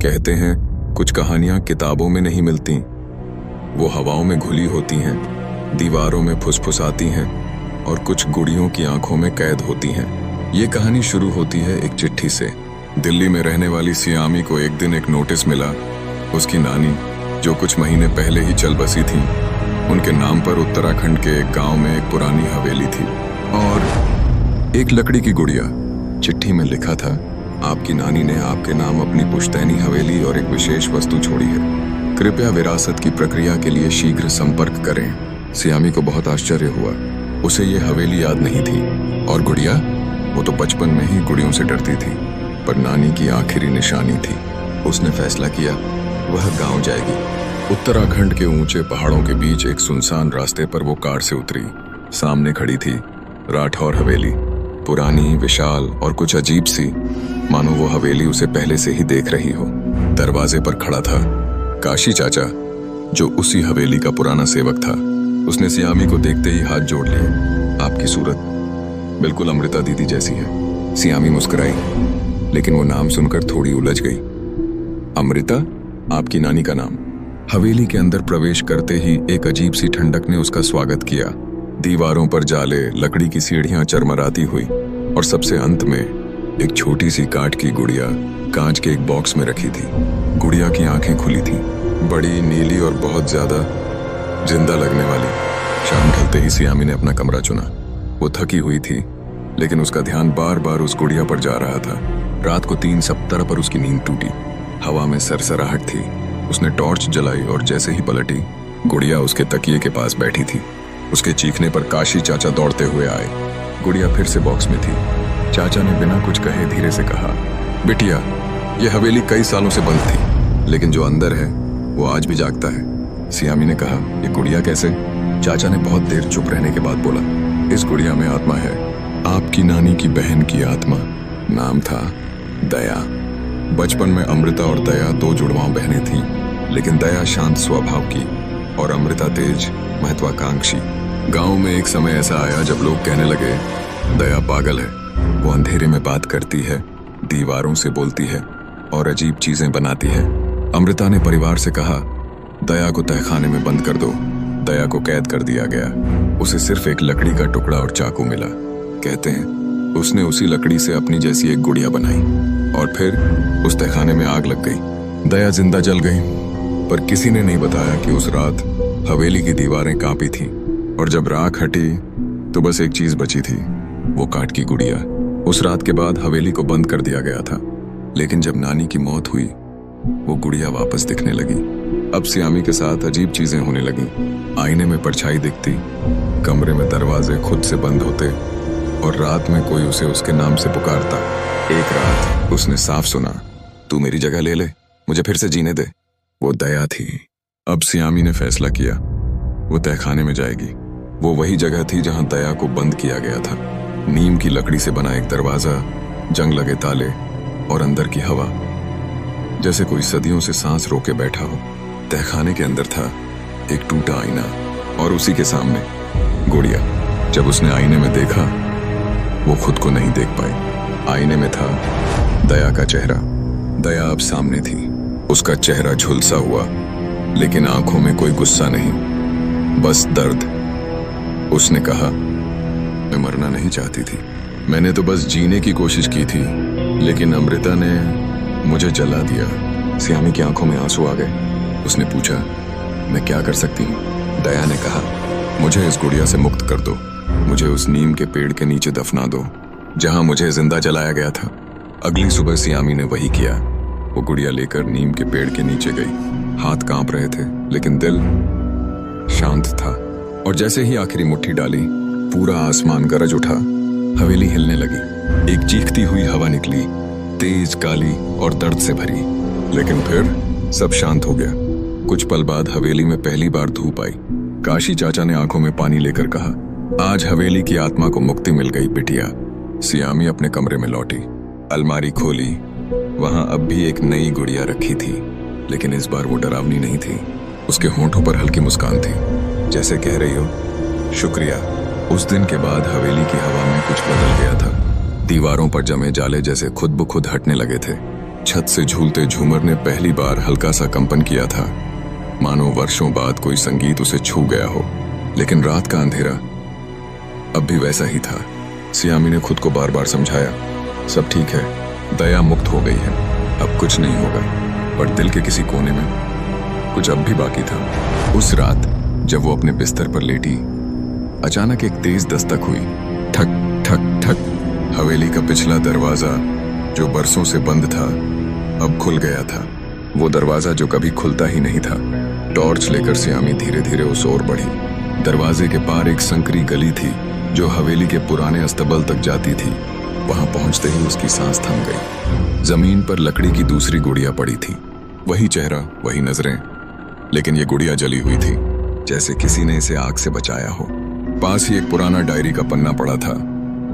कहते हैं कुछ कहानियां किताबों में नहीं मिलती, वो हवाओं में घुली होती हैं, दीवारों में फुसफुसाती हैं और कुछ गुड़ियों की आंखों में कैद होती हैं। ये कहानी शुरू होती है एक चिट्ठी से। दिल्ली में रहने वाली सियामी को एक दिन एक नोटिस मिला। उसकी नानी, जो कुछ महीने पहले ही चल बसी थी, उनके नाम पर उत्तराखंड के एक गांव में एक पुरानी हवेली थी और एक लकड़ी की गुड़िया। चिट्ठी में लिखा था, आपकी नानी ने आपके नाम अपनी पुश्तैनी हवेली और एक विशेष वस्तु छोड़ी है। कृपया विरासत की प्रक्रिया के लिए शीघ्र संपर्क करें। सियामी को बहुत आश्चर्य हुआ। उसे ये हवेली याद नहीं थी और गुड़िया, वो तो बचपन में ही गुड़ियों से डरती थी, पर नानी की आखिरी निशानी थी। उसने फैसला किया वह गांव जाएगी। उत्तराखंड के ऊंचे पहाड़ों के बीच एक सुनसान रास्ते पर वो कार से उतरी। सामने खड़ी थी राठौर हवेली, पुरानी, विशाल और कुछ अजीब सी, मानो वो हवेली उसे पहले से ही देख रही हो। दरवाजे पर खड़ा था काशी चाचा, जो उसी हवेली का पुराना सेवक था। उसने सियामी को देखते ही हाथ जोड़ लिए। आपकी सूरत बिल्कुल अमृता दीदी जैसी है। सियामी मुस्कुराई, लेकिन वो नाम सुनकर थोड़ी उलझ गई। अमृता, आपकी नानी का नाम। हवेली के अंदर प्रवेश करते ही एक अजीब सी ठंडक ने उसका स्वागत किया। दीवारों पर जाले, लकड़ी की सीढ़ियां चरमराती हुई और सबसे अंत में एक छोटी सी काठ की गुड़िया कांच के एक बॉक्स में रखी थी। गुड़िया की आंखें खुली थी, बड़ी, नीली और बहुत ज्यादा जिंदा लगने वाली। शाम ढलते ही सियामी ने अपना कमरा चुना। वो थकी हुई थी, लेकिन उसका ध्यान बार बार उस गुड़िया पर जा रहा था। रात को 3:17 पर उसकी नींद टूटी। हवा में सरसराहट थी। उसने टॉर्च जलाई और जैसे ही पलटी, गुड़िया उसके तकिए के पास बैठी थी। उसके चीखने पर काशी चाचा दौड़ते हुए आए। गुड़िया फिर से बॉक्स में थी। चाचा ने बिना कुछ कहे धीरे से कहा, बिटिया, ये हवेली कई सालों से बंद थी, लेकिन जो अंदर है वो आज भी जागता है। सियामी ने कहा, ये गुड़िया कैसे? चाचा ने बहुत देर चुप रहने के बाद बोला, इस गुड़िया में आत्मा है, आपकी नानी की बहन की आत्मा। नाम था दया। बचपन में अमृता और दया दो जुड़वां बहनें थीं, लेकिन दया शांत स्वभाव की और अमृता तेज, महत्वाकांक्षी। गांव में एक समय ऐसा आया जब लोग कहने लगे, दया पागल है, वो अंधेरे में बात करती है, दीवारों से बोलती है और अजीब चीजें बनाती है। अमृता ने परिवार से कहा, दया को तहखाने में बंद कर दो। दया को कैद कर दिया गया। उसे सिर्फ एक लकड़ी का टुकड़ा और चाकू मिला। कहते हैं उसने उसी लकड़ी से अपनी जैसी एक गुड़िया बनाई और फिर उस तहखाने में आग लग गई। दया जिंदा जल गई, पर किसी ने नहीं बताया कि उस रात हवेली की दीवारें कांपी थीं और जब राख हटी तो बस एक चीज बची थी, वो काठ की गुड़िया। उस रात के बाद हवेली को बंद कर दिया गया था, लेकिन जब नानी की मौत हुई, वो गुड़िया वापस दिखने लगी। अब सियामी के साथ अजीब चीजें होने लगी। आईने में परछाई दिखती, कमरे में दरवाजे खुद से बंद होते और रात में कोई उसे उसके नाम से पुकारता। एक रात उसने साफ सुना, तू मेरी जगह ले ले, मुझे फिर से जीने दे। वो दया थी। अब सियामी ने फैसला किया, वो तहखाने में जाएगी। वो वही जगह थी जहां दया को बंद किया गया था। नीम की लकड़ी से बना एक दरवाजा, जंग लगे ताले और अंदर की हवा, जैसे कोई सदियों से सांस रोके बैठा हो। तहखाने के अंदर था एक टूटा आईना और उसी के सामने गुड़िया। जब उसने आईने में देखा, वो खुद को नहीं देख पाई। आईने में था दया का चेहरा। दया अब सामने थी। उसका चेहरा झुलसा हुआ, लेकिन आंखों में कोई गुस्सा नहीं, बस दर्द। उसने कहा, मैं मरना नहीं चाहती थी, मैंने तो बस जीने की कोशिश की थी, लेकिन अमृता ने मुझे जला दिया। सियामी की आंखों में आंसू आ गए। उसने पूछा, मैं क्या कर सकती हूँ? दया ने कहा, मुझे इस गुड़िया से मुक्त कर दो, मुझे उस नीम के पेड़ के नीचे दफना दो जहां मुझे जिंदा जलाया गया था। अगली सुबह सियामी ने वही किया। वो गुड़िया लेकर नीम के पेड़ के नीचे गई। हाथ कांप रहे थे, लेकिन दिल शांत था। और जैसे ही आखिरी मुट्ठी डाली, पूरा आसमान गरज उठा। हवेली हिलने लगी। एक चीखती हुई हवा निकली, तेज, काली और दर्द से भरी। लेकिन फिर सब शांत हो गया। कुछ पल बाद हवेली में पहली बार धूप आई। काशी चाचा ने आंखों में पानी लेकर कहा, आज हवेली की आत्मा को मुक्ति मिल गई बिटिया। सियामी अपने कमरे में लौटी। अलमारी खोली, वहां अब भी एक नई गुड़िया रखी थी, लेकिन इस बार वो डरावनी नहीं थी। उसके होंठों पर हल्की मुस्कान थी, जैसे कह रही हो, शुक्रिया। उस दिन के बाद हवेली की हवा में कुछ बदल गया था। दीवारों पर जमे जाले जैसे खुद ब खुद हटने लगे थे। छत से झूलते झूमर ने पहली बार हल्का सा कंपन किया था, मानो वर्षों बाद कोई संगीत उसे छू गया हो। लेकिन रात का अंधेरा अब भी वैसा ही था। सियामी ने खुद को बार बार समझाया, सब ठीक है, दया मुक्त हो गई है, अब कुछ नहीं होगा। पर दिल के किसी कोने में कुछ अब भी बाकी था। उस रात जब वो अपने बिस्तर पर लेटी, अचानक एक तेज दस्तक हुई। ठक ठक ठक। हवेली का पिछला दरवाजा जो बरसों से बंद था अब खुल गया था। वो दरवाजा जो कभी खुलता ही नहीं था। टॉर्च लेकर सियामी धीरे धीरे उस ओर बढ़ी। दरवाजे के पार एक संकरी गली थी जो हवेली के पुराने अस्तबल तक जाती थी। वहां पहुंचते ही उसकी सांस थम गई। जमीन पर लकड़ी की दूसरी गुड़िया पड़ी थी, वही चेहरा, वही नजरें, लेकिन ये गुड़िया जली हुई थी, जैसे किसी ने इसे आग से बचाया हो। पास ही एक पुराना डायरी का पन्ना पड़ा था।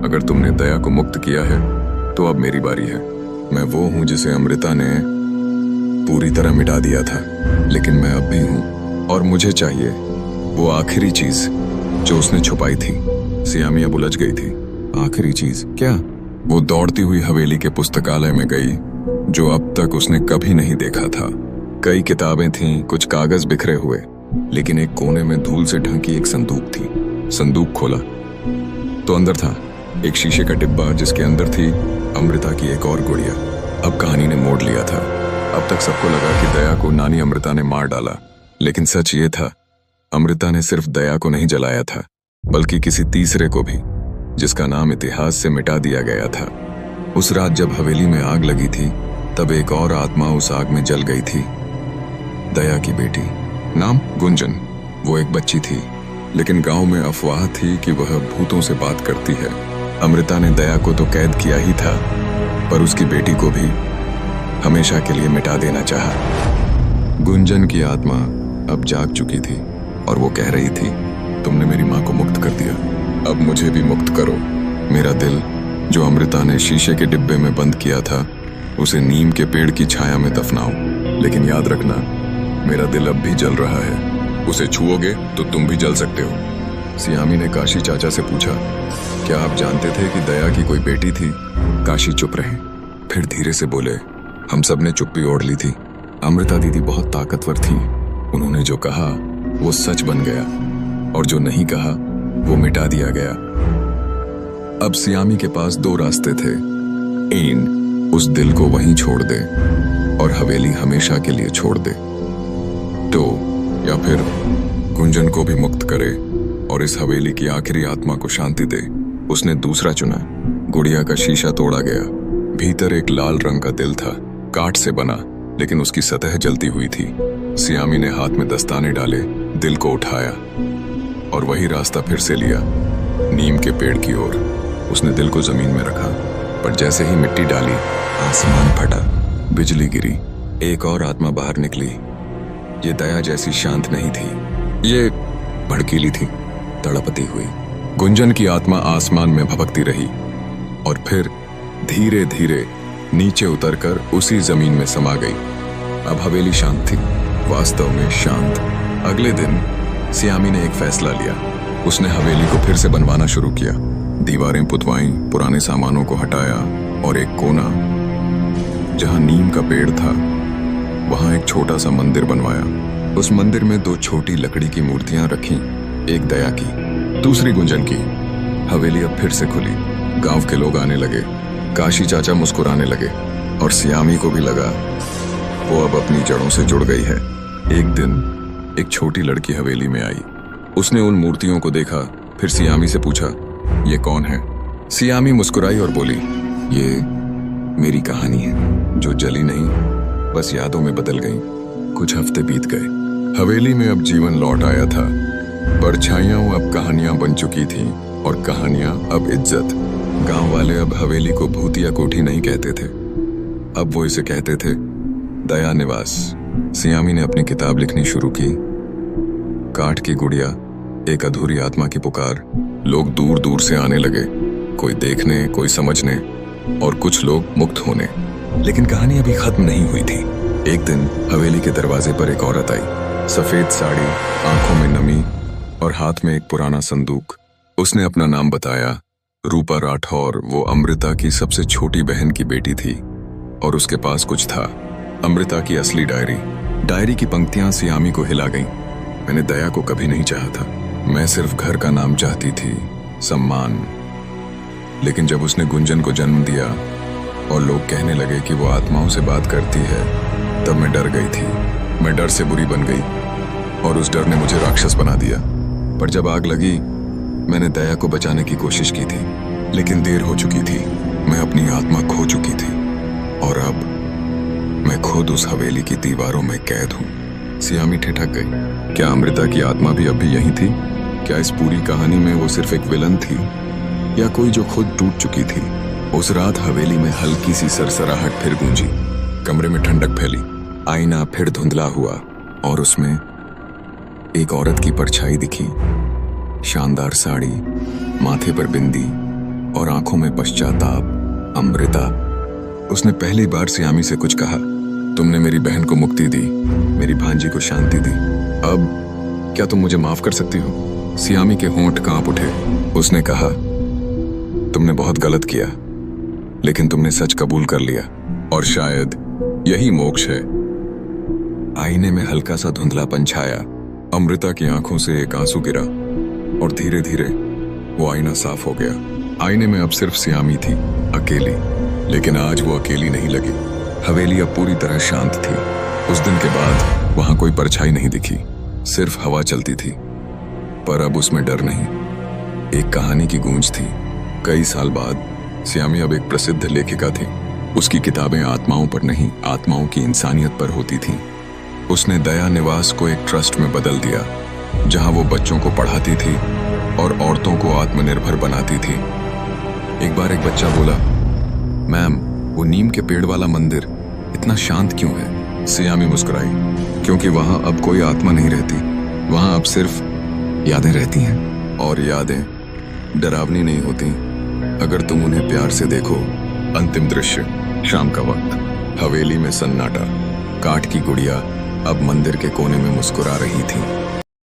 अगर तुमने दया को मुक्त किया है तो अब मेरी बारी है। मैं वो हूं जिसे अमृता ने पूरी तरह मिटा दिया था, लेकिन मैं अब भी हूं और मुझे चाहिए वो आखिरी चीज जो उसने छुपाई थी। सियामी अब उलझ गई थी। आखिरी चीज क्या? वो दौड़ती हुई हवेली के पुस्तकालय में गई, जो अब तक उसने कभी नहीं देखा था। कई किताबें थीं, कुछ कागज बिखरे हुए, लेकिन एक कोने में धूल से ढकी एक संदूक थी। संदूक खोला तो अंदर था एक शीशे का डिब्बा जिसके अंदर थी अमृता की एक और गुड़िया। अब कहानी ने मोड़ लिया था। अब तक सबको लगा कि दया को नानी अमृता ने मार डाला, लेकिन सच ये था, अमृता ने सिर्फ दया को नहीं जलाया था, बल्कि किसी तीसरे को भी, जिसका नाम इतिहास से मिटा दिया गया था। उस रात जब हवेली में आग लगी थी, तब एक और आत्मा उस आग में जल गई थी। दया की बेटी, नाम गुंजन। वो एक बच्ची थी, लेकिन गांव में अफवाह थी कि वह भूतों से बात करती है। अमृता ने दया को तो कैद किया ही था, पर उसकी बेटी को भी हमेशा के लिए मिटा देना चाहा। गुंजन की आत्मा अब जाग चुकी थी और वो कह रही थी, तुमने मेरी माँ को मुक्त कर दिया, अब मुझे भी मुक्त करो। मेरा दिल जो अमृता ने शीशे के डिब्बे में बंद किया था, उसे नीम के पेड़ की छाया में दफनाओ। लेकिन याद रखना, मेरा दिल अब भी जल रहा है, उसे छुओगे तो तुम भी जल सकते हो। सियामी ने काशी चाचा से पूछा, क्या आप जानते थे कि दया की कोई बेटी थी? काशी चुप रहे, फिर धीरे से बोले, हम सब ने चुप्पी ओढ़ ली थी। अमृता दीदी बहुत ताकतवर थी, उन्होंने जो कहा वो सच बन गया, और जो नहीं कहा वो मिटा दिया गया। अब सियामी के पास दो रास्ते थे। एन उस दिल को वहीं छोड़ दे और हवेली हमेशा के लिए छोड़ दे, तो या फिर गुंजन को भी मुक्त करे और इस हवेली की आखिरी आत्मा को शांति दे। उसने दूसरा चुना। गुड़िया का शीशा तोड़ा गया। भीतर एक लाल रंग का दिल था, काठ से बना, लेकिन उसकी सतह जलती हुई थी। सियामी ने हाथ में दस्ताने डाले, दिल को उठाया और वही रास्ता फिर से लिया, नीम के पेड़ की ओर। उसने दिल को जमीन में रखा, पर जैसे ही मिट्टी डाली, आसमान फटा, बिजली गिरी, एक और आत्मा बाहर निकली। ये दया जैसी शांत नहीं थी, ये भड़कीली थी, तड़पती हुई। गुंजन की आत्मा आसमान में भभकती रही और फिर धीरे धीरे नीचे उतरकर उसी जमीन में समा गई। अब हवेली शांत थी, वास्तव में शांत। अगले दिन सियामी ने एक फैसला लिया। उसने हवेली को फिर से बनवाना शुरू किया। दीवारें पुतवाई, पुराने सामानों को हटाया और एक कोना जहां नीम का पेड़ था, वहां एक छोटा सा मंदिर बनवाया। उस मंदिर में दो छोटी लकड़ी की मूर्तियां रखी, एक दया की, दूसरी गुंजन की। हवेली अब फिर से खुली। गांव के लोग आने लगे, काशी चाचा मुस्कुराने लगे और सियामी को भी लगा वो अब अपनी जड़ों से जुड़ गई है। एक दिन एक छोटी लड़की हवेली में आई। उसने उन मूर्तियों को देखा, फिर सियामी से पूछा, ये कौन है? सियामी मुस्कुराई और बोली, ये मेरी कहानी है, जो जली नहीं, बस यादों में बदल गई। कुछ हफ्ते बीत गए। हवेली में अब जीवन लौट आया था। परछाइयां अब कहानियां बन चुकी थीं और कहानियां अब इज्जत। गांव वाले अब हवेली को भूतिया कोठी नहीं कहते थे, अब वो इसे कहते थे दया निवास। सियामी ने अपनी किताब लिखनी शुरू की। काठ की गुड़िया, एक अधूरी आत्मा की पुकार। लोग दूर दूर से आने लगे, कोई देखने, कोई समझने और कुछ लोग मुक्त होने। लेकिन कहानी अभी खत्म नहीं हुई थी। एक दिन हवेली के दरवाजे पर एक औरत आई, सफेद साड़ी, आंखों में नमी और हाथ में एक पुराना संदूक। उसने अपना नाम बताया, रूपा राठौर। वो अमृता की सबसे छोटी बहन की बेटी थी और उसके पास कुछ था, अमृता की असली डायरी। डायरी की पंक्तियां सियामी को हिला गईं। मैंने दया को कभी नहीं चाहा था, मैं सिर्फ घर का नाम चाहती थी, सम्मान। लेकिन जब उसने गुंजन को जन्म दिया और लोग कहने लगे कि वो आत्माओं से बात करती है, तब मैं डर गई थी। मैं डर से बुरी बन गई और उस डर ने मुझे राक्षस बना दिया। पर जब आग लगी, मैंने दया को बचाने की कोशिश की थी, लेकिन देर हो चुकी थी। मैं अपनी आत्मा खो चुकी थी और अब मैं खुद उस हवेली की दीवारों में कैद हूँ। सियामी ठिठक गई। क्या अमृता की आत्मा भी अब भी यहीं थी? क्या इस पूरी कहानी में वो सिर्फ एक विलन थी या कोई जो खुद टूट चुकी थी? उस रात हवेली में हल्की सी सरसराहट फिर गूंजी। कमरे में ठंडक फैली। आईना फिर धुंधला हुआ और उसमें एक औरत की परछाई दिखी। शानदार साड़ी, माथे पर बिंदी और आंखों में पश्चाताप। अमृता। उसने पहली बार सियामी से कुछ कहा। तुमने मेरी बहन को मुक्ति दी, मेरी भांजी को शांति दी। अब क्या तुम मुझे माफ कर सकती हो? सियामी के होंठ कांप उठे। उसने कहा, तुमने बहुत गलत किया, लेकिन तुमने सच कबूल कर लिया और शायद यही मोक्ष है। आईने में हल्का सा धुंधलापन छाया। अमृता की आंखों से एक आंसू गिरा और धीरे धीरे वो आईना साफ हो गया। आईने में अब सिर्फ सियामी थी, अकेली। लेकिन आज वो अकेली नहीं लगी। हवेली अब पूरी तरह शांत थी। उस दिन के बाद वहां कोई परछाई नहीं दिखी, सिर्फ हवा चलती थी। पर अब उसमें डर नहीं, एक कहानी की गूंज थी। कई साल बाद सियामी अब एक प्रसिद्ध लेखिका थी। उसकी किताबें आत्माओं पर नहीं, आत्माओं की इंसानियत पर होती थीं। उसने दया निवास को एक ट्रस्ट में बदल दिया, जहां वो बच्चों को पढ़ाती थी और औरतों को आत्मनिर्भर बनाती थी। एक बार एक बच्चा बोला, मैम, वो नीम के पेड़ वाला मंदिर इतना शांत क्यों है? सियामी मुस्कुराई, क्योंकि वहां अब कोई आत्मा नहीं रहती, वहां अब सिर्फ यादें रहती हैं। और यादें डरावनी नहीं होती अगर तुम उन्हें प्यार से देखो। अंतिम दृश्य, शाम का वक्त, हवेली में सन्नाटा। काठ की गुड़िया अब मंदिर के कोने में मुस्कुरा रही थी।